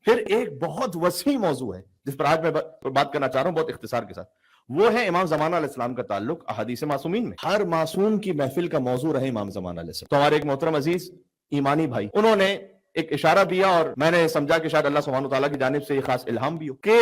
پھر ایک بہت وسیع موضوع ہے جس پر آج میں بات کرنا چاہ رہا ہوں بہت اختصار کے ساتھ، وہ ہے امام زمانہ علیہ السلام کا تعلق احادیث معصومین میں۔ ہر معصوم کی محفل کا موضوع رہے امام زمانہ علیہ السلام۔ تو ہمارے ایک محترم عزیز ایمانی بھائی، انہوں نے ایک اشارہ دیا اور میں نے سمجھا کہ شاید اللہ سبحانہ وتعالیٰ کی جانب سے یہ خاص الہام بھی ہو کہ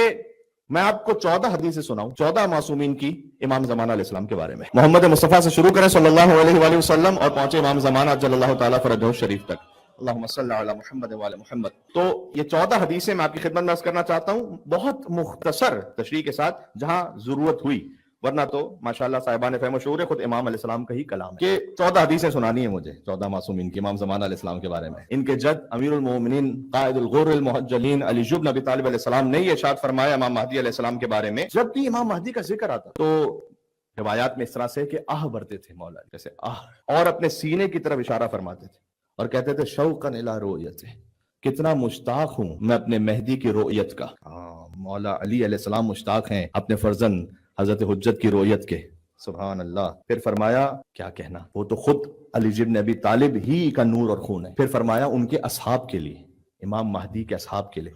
میں آپ کو 14 حدیثیں سناؤں، 14 معصومین کی امام زمانہ علیہ السلام کے بارے میں۔ محمد مصطفیٰ سے شروع کریں صلی اللہ علیہ وآلہ وسلم اور پہنچے امام زمانہ جل اللہ تعالیٰ فرجہ شریف تک، اللہم صلی علی محمد وعلی محمد۔ تو یہ 14 حدیثیں میں آپ کی خدمت میں عرض کرنا چاہتا ہوں، بہت مختصر تشریح کے ساتھ جہاں ضرورت ہوئی، ورنہ تو ماشاءاللہ صاحبان فہم و شعور خود امام علیہ السلام کا ہی کلام ہے کہ 14 حدیثیں سنانی ہیں مجھے 14 معصومین کی امام زمانہ علیہ السلام کے بارے میں۔ ان کے جد امیر المومنین قائد الغر المحجلین علی بن ابی طالب علیہ السلام نے یہ ارشاد فرمایا امام مہدی علیہ السلام کے بارے میں، جب بھی امام مہدی کا ذکر آتا تو روایات میں اس طرح سے کہ آہ بھرتے تھے مولا، جیسے آہ، اور اپنے سینے کی طرف اشارہ فرماتے تھے اور کہتے تھے شوقاً الی رؤیتہ، کتنا مشتاق ہوں میں اپنے مہدی کی رؤیت کا۔ مولا علی علیہ السلام مشتاق ہیں اپنے فرزند حضرت حجت کی رؤیت کے، سبحان اللہ۔ پھر فرمایا کیا کہنا، وہ تو خود علی بن ابی طالب ہی کا نور اور خون ہے۔ پھر فرمایا ان کے اصحاب کے لیے، امام مہدی کے اصحاب کے لیے،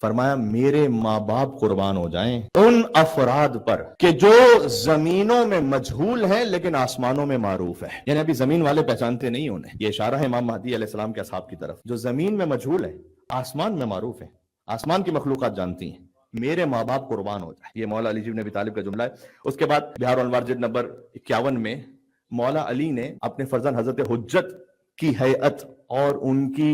فرمایا میرے ماں باپ قربان ہو جائیں ان افراد پر کہ جو زمینوں میں مجہول ہیں لیکن آسمانوں میں معروف ہے، یعنی ابھی زمین والے پہچانتے نہیں انہیں۔ یہ اشارہ ہے امام مہدی علیہ السلام کے اصحاب کی طرف، جو زمین میں مجہول ہے آسمان میں معروف ہے، آسمان کی مخلوقات جانتی ہیں، میرے ماں باپ قربان ہو جائے۔ یہ مولا علی بن ابی طالب کا جملہ ہے۔ اس کے بعد بہار الانوار جلد نمبر 51 میں مولا علی نے اپنے فرزند حضرت حجت کی ہیئت اور ان کی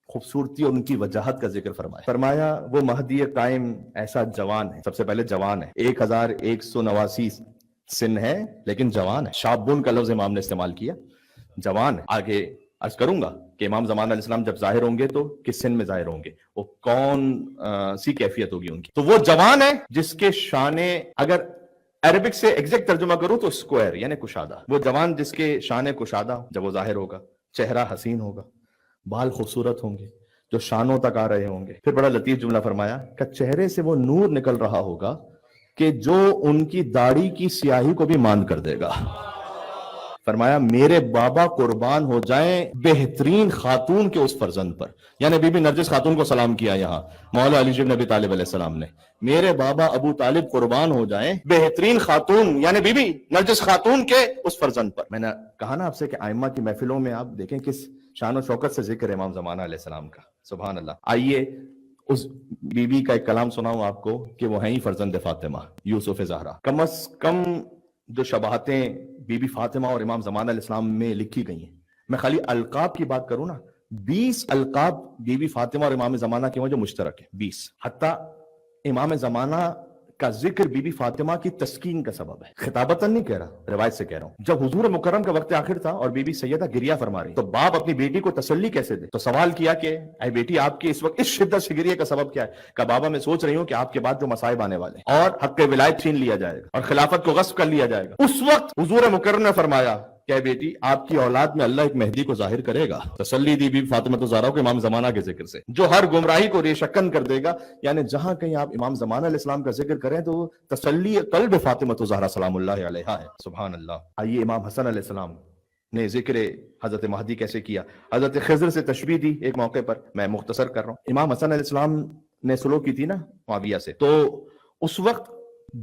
خوبصورتی اور ان کی وجاہت کا ذکر فرمایا وہ مہدی قائم ایسا جوان ہے، سب سے پہلے جوان ہے، 1189 سن ہے لیکن جوان ہے، شابون کا لفظ امام نے استعمال کیا، جوان ہے۔ آگے عرض کروں گا کہ امام زمان علیہ السلام جب ظاہر ہوں گے تو کس سن میں ظاہر ہوں گے، وہ کون سی کیفیت ہوگی ان کی۔ تو وہ جوان ہے جس کے شانے، اگر عربک سے ایگزیکٹ ترجمہ کروں تو اسکوائر یعنی کشادہ، وہ جوان جس کے شانے کشادہ جب وہ ظاہر ہوگا، چہرہ حسین ہوگا، بال خوبصورت ہوں گے جو شانوں تک آ رہے ہوں گے۔ پھر بڑا لطیف جملہ فرمایا کہ چہرے سے وہ نور نکل رہا ہوگا کہ جو ان کی داڑھی کی سیاہی کو بھی ماند کر دے گا۔ فرمایا میرے بابا قربان ہو جائیں بہترین خاتون کے اس فرزند پر، یعنی بی بی نرجس خاتون کو سلام کیا یہاں مولا علی بن ابی طالب علیہ السلام نے، میرے بابا ابو طالب قربان ہو جائیں بہترین خاتون یعنی بی بی نرجس خاتون کے اس فرزند پر۔ میں نے کہا نا آپ سے کہ ائمہ کی محفلوں میں آپ دیکھیں کس شان و شوکت سے ذکر امام زمانہ علیہ السلام کا، سبحان اللہ۔ آئیے اس بی بی کا ایک کلام سناؤں آپ کو کہ وہ ہیں ہی فرزند فاطمہ یوسف زہرا۔ کم از کم جو شباہتیں بی بی فاطمہ اور امام زمانہ علیہ السلام میں لکھی گئی ہیں، میں خالی القاب کی بات کروں نا، 20 القاب بی بی فاطمہ اور امام زمانہ کے جو مشترک ہیں، 20۔ حتیٰ امام زمانہ کا ذکر بی بی فاطمہ کی تسکین کا سبب ہے، خطابتاً نہیں کہہ رہا، روایت سے کہہ رہا ہوں۔ جب حضور مکرم کا وقت آخر تھا اور بی بی سیدہ گریہ فرما رہی تو باپ اپنی بیٹی کو تسلی کیسے دے؟ تو سوال کیا کہ اے بیٹی آپ کی اس وقت اس شدت سے گریہ کا سبب کیا ہے؟ کہ بابا میں سوچ رہی ہوں کہ آپ کے بعد جو مصائب آنے والے ہیں اور حق ولایت چھین لیا جائے گا اور خلافت کو غصب کر لیا جائے گا۔ اس وقت حضور مکرم نے فرمایا کہ بیٹی آپ کی اولاد میں اللہ ایک مہدی کو ظاہر کرے گا۔ تسلی دی بی بی فاطمہ الزہرا کو امام زمانہ کے ذکر سے، جو ہر گمراہی کو ریشکن کر دے گا۔ یعنی جہاں کہیں آپ امام زمانہ علیہ السلام کا ذکر کریں تو تسلی قلب فاطمہ الزہرا سلام اللہ علیہا ہے، سبحان اللہ۔ آئیے امام حسن علیہ السلام نے ذکر حضرت مہدی کیسے کیا، حضرت خضر سے تشبیہ دی ایک موقع پر، میں مختصر کر رہا ہوں۔ امام حسن علیہ السلام نے سلوک کی تھی نا معاویہ سے، تو اس وقت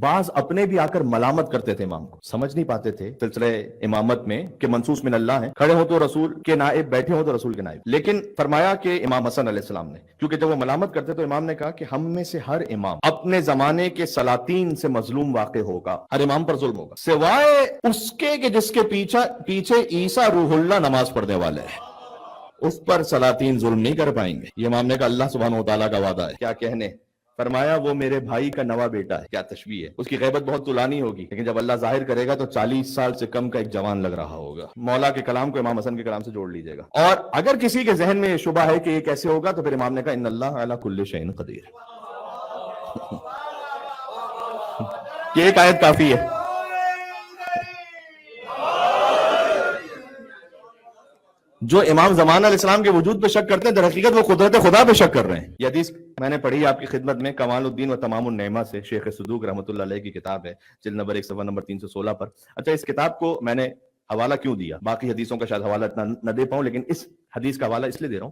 بعض اپنے بھی آ کر ملامت کرتے تھے امام کو، سمجھ نہیں پاتے تھے سلسلہ امامت میں کہ منصوص من اللہ ہے، کھڑے ہو تو رسول کے نائب، بیٹھے ہو تو رسول کے نائب۔ لیکن فرمایا کہ امام حسن علیہ السلام نے، کیونکہ جب وہ ملامت کرتے تو امام نے کہا کہ ہم میں سے ہر امام اپنے زمانے کے سلاطین سے مظلوم واقع ہوگا، ہر امام پر ظلم ہوگا سوائے اس کے کہ جس کے پیچھے عیسیٰ روح اللہ نماز پڑھنے والے ہیں، اس پر سلاطین ظلم نہیں کر پائیں گے۔ یہ امام نے کہا اللہ سبحانہ و تعالیٰ کا وعدہ ہے، کیا کہنے۔ فرمایا وہ میرے بھائی کا نوا بیٹا ہے، کیا تشبیہ ہے۔ اس کی غیبت بہت طولانی ہوگی لیکن جب اللہ ظاہر کرے گا تو 40 سال سے کم کا ایک جوان لگ رہا ہوگا۔ مولا کے کلام کو امام حسن کے کلام سے جوڑ لیجئے گا۔ اور اگر کسی کے ذہن میں یہ شبہ ہے کہ یہ کیسے ہوگا تو پھر امام نے کہا ان اللہ علی کل شیء قدیر۔ یہ ایک آیت کافی ہے۔ جو امام زمانہ علیہ السلام کے وجود پہ شک کرتے ہیں در حقیقت وہ قدرت خدا پہ شک کر رہے ہیں۔ یہ حدیث میں نے پڑھی آپ کی خدمت میں کمال الدین و تمام النعمہ سے، شیخ صدوق رحمۃ اللہ علیہ کی کتاب ہے، جلد نمبر 1 صفحہ نمبر 316 پر۔ اچھا اس کتاب کو میں نے حوالہ کیوں دیا؟ باقی حدیثوں کا شاید حوالہ اتنا نہ دے پاؤں لیکن اس حدیث کا حوالہ اس لیے دے رہا ہوں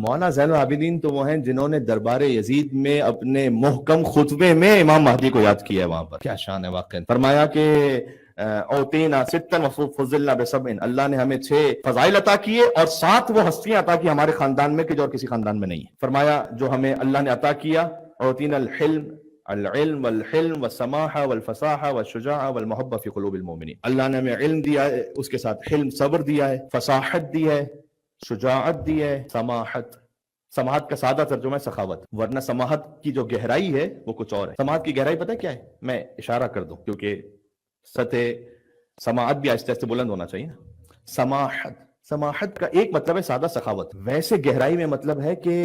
مولانا زین العابدین تو وہ ہیں جنہوں نے دربار یزید میں اپنے محکم خطبے میں امام مہدی کو یاد کیا ہے. وہاں پر کیا شان ہے واقعا. فرمایا کہ اوتینا ستن وفضلنا بسبع، اللہ نے ہمیں 6 فضائل عطا کیے اور 7 وہ ہستیاں عطا کی ہمارے خاندان میں کہ جو اور کسی خاندان میں نہیں ہے. فرمایا جو ہمیں اللہ نے عطا کیا، اوتینا العلم والحلم والسماحہ والفصاحہ والشجاعہ والمحبہ فی قلوب المؤمنین. اللہ نے ہمیں علم دیا ہے، اس کے ساتھ حلم صبر دیا ہے، فصاحت دی ہے، شجاعت دی ہے، سماحت کا سادہ ترجمہ ہے سخاوت، ورنہ سماحت کی جو گہرائی ہے وہ کچھ اور ہے. سماحت کی گہرائی پتہ کیا ہے؟ میں اشارہ کر دوں کیونکہ سطح سماحت بھی آہستہ آہستہ بلند ہونا چاہیے نا. سماحت کا ایک مطلب ہے سادہ سخاوت، ویسے گہرائی میں مطلب ہے کہ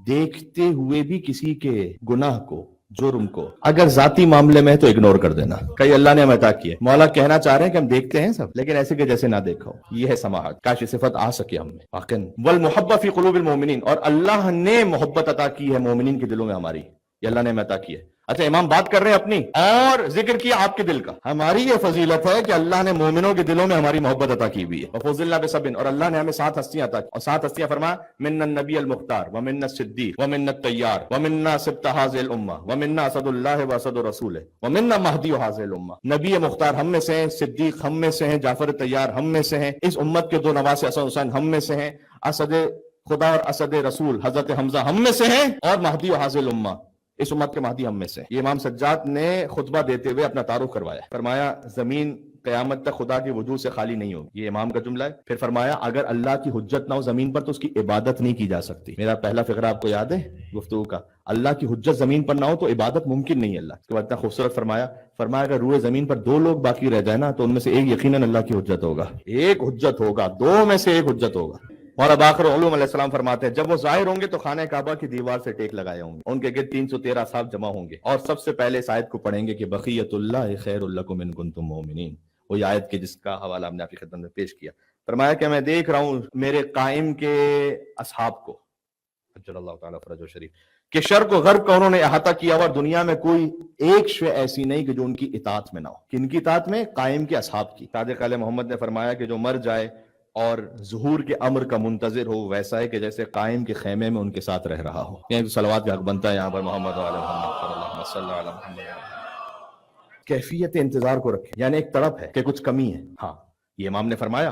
دیکھتے ہوئے بھی کسی کے گناہ کو، جرم کو اگر ذاتی معاملے میں ہے تو اگنور کر دینا. کئی اللہ نے ہمیں عطا کیے، مولا کہنا چاہ رہے ہیں کہ ہم دیکھتے ہیں سب لیکن ایسے کہ جیسے نہ دیکھو. یہ ہے سماحت. کاش یہ صفت آ سکے ہم میں. واقعاً والمحبہ فی قلوب المؤمنین، اور اللہ نے محبت عطا کی ہے مومنین کے دلوں میں ہماری. یہ اللہ نے ہمیں عطا کی ہے. اچھا امام بات کر رہے ہیں اپنی اور ذکر کیا آپ کے دل کا. ہماری یہ فضیلت ہے کہ اللہ نے مومنوں کے دلوں میں ہماری محبت عطا کی ہوئی ہے. وفضلنا بسبع، اور اللہ نے ہمیں 7 ہستیاں عطا کی، اور 7 ہستیاں فرمایا منا النبی المختار ومنا الصدیق ومنا الطیار ومنا سبط هذه الامه ومنا اسد اللہ واسد رسولہ ومنا مہدی هذه الامه. نبی مختار ہم میں سے ہیں، صدیق ہم میں سے ہیں، جعفر طیار ہم میں سے ہیں، اس امت کے 2 نواسے حسن حسین ہم میں سے ہیں، اسد خدا اور اسد رسول حضرت حمزہ ہم میں سے ہیں، اور مہدی هذه الامه اس امت کے مہدی ہم میں سے. یہ امام سجاد نے خطبہ دیتے ہوئے اپنا تعارف کروایا. فرمایا زمین قیامت تک خدا کے وجود سے خالی نہیں ہوگی. یہ امام کا جملہ ہے. پھر فرمایا اگر اللہ کی حجت نہ ہو زمین پر تو اس کی عبادت نہیں کی جا سکتی. میرا پہلا فقرہ آپ کو یاد ہے گفتگو کا، اللہ کی حجت زمین پر نہ ہو تو عبادت ممکن نہیں ہے اللہ. اس کے بعد اتنا خوبصورت فرمایا اگر روئے زمین پر 2 لوگ باقی رہ جائے نا تو ان میں سے ایک یقیناً اللہ کی حجت ہوگا. ایک حجت ہوگا، 2 میں سے ایک حجت ہوگا. اور اب آخر علوم علیہ السلام فرماتے ہیں جب وہ ظاہر ہوں گے تو خانہ کعبہ کی دیوار سے ٹیک لگائے ہوں گے، ان کے گرد 313 صاحب جمع ہوں گے اور سب سے پہلے اس آیت کو پڑھیں گے کہ بقیت اللہ خیر لکم ان کنتم مؤمنین. وہی آیت کے جس کا حوالہ ہم نے آپ کی خدمت میں پیش کیا. فرمایا کہ میں دیکھ رہا ہوں میرے قائم کے اصحاب کو اجل اللہ تعالیٰ فرج و شریف کہ شرق و غرب کا انہوں نے احاطہ کیا ہوا. دنیا میں کوئی ایک شے ایسی نہیں کہ جو ان کی اطاعت میں نہ ہو. کن کی اطاعت میں؟ قائم کے اصحاب کی. صادق علیہ محمد نے فرمایا کہ جو مر جائے اور ظہور کے امر کا منتظر ہو ویسا ہے کہ جیسے قائم کے خیمے میں ان کے ساتھ رہ رہا ہو. یعنی صلوات کا حق بنتا ہے یہاں پر محمد وعلی محمد صلی اللہ علیہ وسلم. کیفیت انتظار کو رکھیں، یعنی ایک تڑپ ہے کہ کچھ کمی ہے. ہاں یہ امام نے فرمایا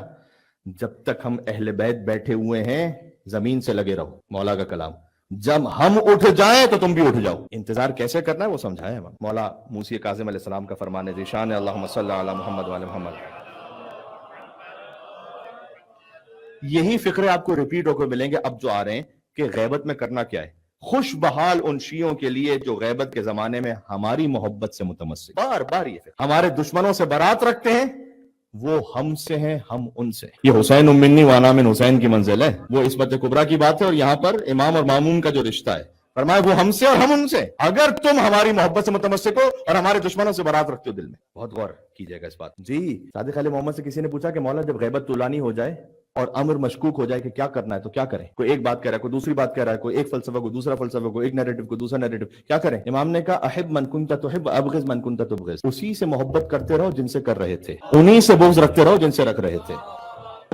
جب تک ہم اہل بیت بیٹھے ہوئے ہیں زمین سے لگے رہو. مولا کا کلام. جب ہم اٹھ جائیں تو تم بھی اٹھ جاؤ. انتظار کیسے کرنا ہے وہ سمجھایا امام. مولا موسی کاظم علیہ السلام کا فرمان ذیشان ہے اللہم صلی علی محمد وعلی محمد. یہی فقرے آپ کو ریپیٹ ہو کے ملیں گے اب جو آ رہے ہیں کہ غیبت میں کرنا کیا ہے. خوش بحال ان شیعوں کے لیے جو غیبت کے زمانے میں ہماری محبت سے متمسک، بار بار یہ فقر ہمارے دشمنوں سے برات رکھتے ہیں، وہ ہم سے ہیں ہم ان سے. یہ حسین منی وانا من حسین کی منزل ہے. وہ عصمت کبریٰ کی بات ہے اور یہاں پر امام اور مامون کا جو رشتہ ہے فرمایا وہ ہم سے اور ہم ان سے. اگر تم ہماری محبت سے متمسک ہو اور ہمارے دشمنوں سے برات رکھتے ہو دل میں. بہت غور کیجئے گا اس بات. جی صادق علیہ محمد سے کسی نے پوچھا کہ مولا جب غیبت طولانی ہو جائے اور امر مشکوک ہو جائے کہ کیا کرنا ہے تو کیا کریں؟ کوئی ایک بات کہہ رہا ہے، کوئی دوسری بات کہہ رہا ہے، کوئی ایک فلسفہ کوئی دوسرا فلسفہ، کوئی ایک نیریٹو کوئی دوسرا نیریٹو، کیا کریں؟ امام نے کہا احب من کنت تحب ابغض من کنت تبغض. اسی سے محبت کرتے رہو جن سے کر رہے تھے، انہی سے بغض رکھتے رہو جن سے رکھ رہے تھے.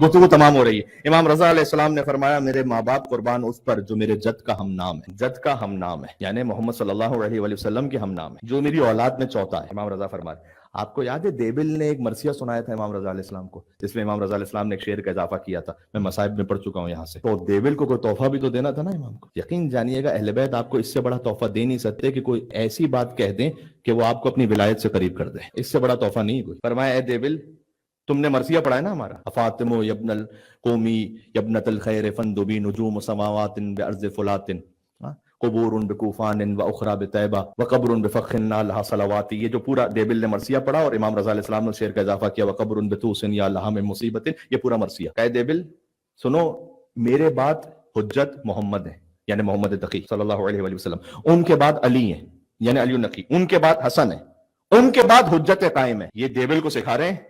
گفتگو تمام ہو رہی ہے. امام رضا علیہ السلام نے فرمایا میرے ماں باپ قربان اس پر جو میرے جد کا ہم نام ہے. جد کا ہم نام ہے یعنی محمد صلی اللہ علیہ وآلہ وسلم کے ہم نام ہے، جو میری اولاد میں چوتھا ہے. امام رضا فرمایا آپ کو یاد ہے دیبل نے ایک مرثیہ سنایا تھا امام رضا علیہ السلام کو، جس میں امام رضا علیہ السلام نے ایک شعر کا اضافہ کیا تھا. میں مصائب میں پڑھ چکا ہوں یہاں سے. تو دیبل کو کوئی تحفہ بھی تو دینا تھا نا امام کو. یقین جانیے گا اہل بیت آپ کو اس سے بڑا تحفہ دے نہیں سکتے کہ کوئی ایسی بات کہہ دیں کہ وہ آپ کو اپنی ولایت سے قریب کر دے. اس سے بڑا تحفہ نہیں کوئی. فرمایا اے دیبل تم نے مرثیہ پڑھا ہے نا ہمارا، افاطمو یبن القومی یبنت الخیر فندبی نجوم سماوات بارض فلات قبور بکوفان و اخرى بطیبہ وقبر بفخ لها صلوات. یہ جو پورا دیبل نے مرثیہ پڑھا اور امام رضا علیہ السلام نے شعر کا اضافہ کیا وقبر بتوس یا لها من مصیبت. یہ پورا مرثیہ. کہ دیبل سنو میرے بعد حجت محمد ہے یعنی محمد تقی صلی اللہ علیہ وآلہ وسلم، ان کے بعد علی ہیں یعنی علی النقی، ان کے بعد حسن ہے، ان کے بعد حجت قائم ہے. یہ دیبل کو سکھا رہے ہیں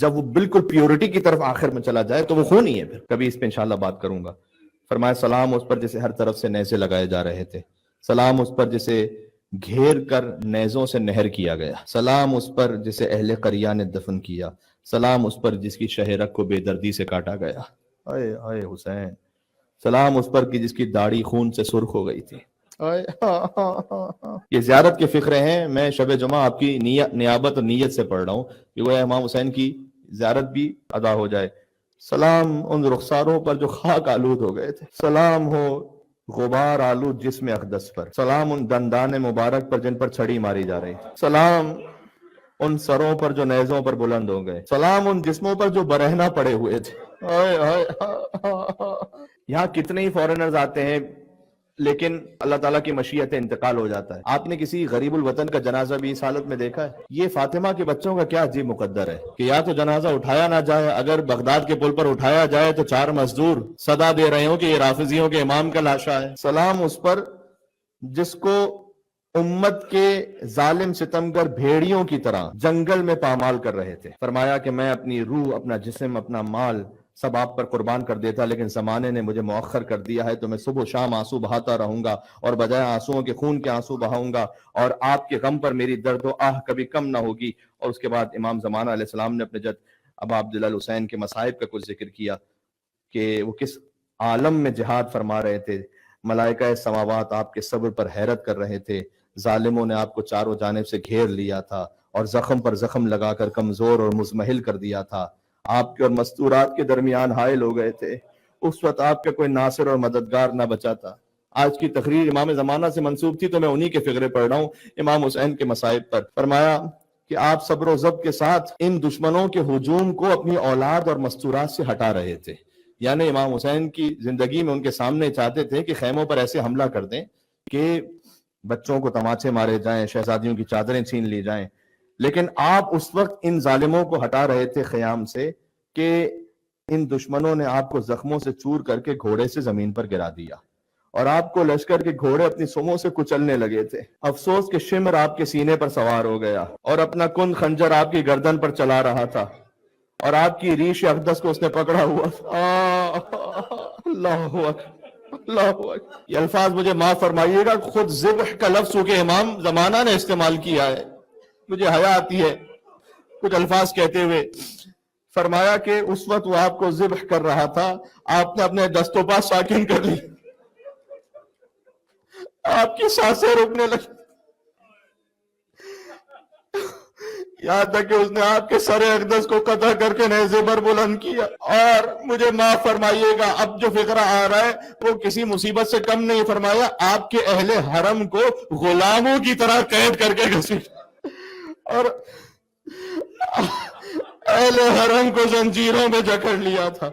جب وہ بالکل پیورٹی کی طرف آخر میں چلا جائے تو وہ خون ہی ہے پھر. کبھی اس پہ انشاءاللہ بات کروں گا. فرمایا سلام اس پر جسے ہر طرف سے نیزے لگائے جا رہے تھے، سلام اس پر جسے گھیر کر نیزوں سے نہر کیا گیا، سلام اس پر جسے اہل قریہ نے دفن کیا، سلام اس پر جس کی شہرک کو بے دردی سے کاٹا گیا. اے اے حسین. سلام اس پر کی جس کی داڑھی خون سے سرخ ہو گئی تھی. یہ زیارت کے فقرے ہیں. میں شب جمعہ آپ کی نیابت اور نیت سے پڑھ رہا ہوں کہ وہ امام حسین کی زیارت بھی ادا ہو جائے. سلام ان رخساروں پر جو خاک آلود ہو گئے تھے، سلام ہو غبار آلود جسم اقدس پر، سلام ان دندان مبارک پر جن پر چھڑی ماری جا رہی تھی، سلام ان سروں پر جو نیزوں پر بلند ہو گئے، سلام ان جسموں پر جو برہنہ پڑے ہوئے تھے. یہاں کتنے ہی فارنرز آتے ہیں لیکن اللہ تعالیٰ کی مشیت انتقال ہو جاتا ہے. آپ نے کسی غریب الوطن کا جنازہ بھی اس حالت میں دیکھا ہے؟ یہ فاطمہ کے بچوں کا کیا عجیب مقدر ہے کہ یا تو جنازہ اٹھایا نہ جائے، اگر بغداد کے پل پر اٹھایا جائے تو 4 مزدور صدا دے رہے ہوں کہ یہ رافضیوں کے امام کا لاشا ہے. سلام اس پر جس کو امت کے ظالم ستمگر بھیڑیوں کی طرح جنگل میں پامال کر رہے تھے. فرمایا کہ میں اپنی روح، اپنا جسم، اپنا مال سب آپ پر قربان کر دیتا، لیکن زمانے نے مجھے مؤخر کر دیا ہے تو میں صبح و شام آنسو بہاتا رہوں گا، اور بجائے آنسوؤں کے خون کے آنسو بہاؤں گا، اور آپ کے غم پر میری درد و آہ کبھی کم نہ ہوگی. اور اس کے بعد امام زمانہ علیہ السلام نے اپنے جد ابا عبداللہ الحسین کے مصائب کا کچھ ذکر کیا کہ وہ کس عالم میں جہاد فرما رہے تھے. ملائکہ سماوات آپ کے صبر پر حیرت کر رہے تھے، ظالموں نے آپ کو چاروں جانب سے گھیر لیا تھا اور زخم پر زخم لگا کر کمزور اور مزمحل کر دیا تھا. آپ کے اور مستورات کے درمیان حائل ہو گئے تھے. اس وقت آپ کا کوئی ناصر اور مددگار نہ بچا تھا. آج کی تقریر امام زمانہ سے منسوب تھی تو میں انہی کے فقرے پڑھ رہا ہوں امام حسین کے مصائب پر. فرمایا کہ آپ صبر و ضبط کے ساتھ ان دشمنوں کے ہجوم کو اپنی اولاد اور مستورات سے ہٹا رہے تھے. یعنی امام حسین کی زندگی میں ان کے سامنے چاہتے تھے کہ خیموں پر ایسے حملہ کر دیں کہ بچوں کو تماچے مارے جائیں، شہزادیوں کی چادریں چھین لی جائیں، لیکن آپ اس وقت ان ظالموں کو ہٹا رہے تھے خیام سے کہ ان دشمنوں نے آپ کو زخموں سے چور کر کے گھوڑے سے زمین پر گرا دیا، اور آپ کو لشکر کے گھوڑے اپنی سموں سے کچلنے لگے تھے. افسوس کہ شمر آپ کے سینے پر سوار ہو گیا اور اپنا کن خنجر آپ کی گردن پر چلا رہا تھا، اور آپ کی ریش اقدس کو اس نے پکڑا ہوا تھا. اللہ اکبر، اللہ اکبر. یہ الفاظ مجھے معاف فرمائیے گا، خود ذبح کا لفظ چونکہ امام زمانہ نے استعمال کیا ہے، مجھے حیا آتی ہے کچھ الفاظ کہتے ہوئے. فرمایا کہ اس وقت وہ آپ کو ذبح کر رہا تھا، آپ نے اپنے دست و پا ساکن کر لی، آپ کی سانسیں رکنے لگی، یہاں تک کہ اس نے آپ کے سر اقدس کو قطع کر کے نیزے پر بلند کیا. اور مجھے معاف فرمائیے گا، اب جو فقرہ آ رہا ہے وہ کسی مصیبت سے کم نہیں. فرمایا آپ کے اہل حرم کو غلاموں کی طرح قید کر کے گھسیٹ، اور اہل حرم کو زنجیروں میں جکڑ لیا تھا.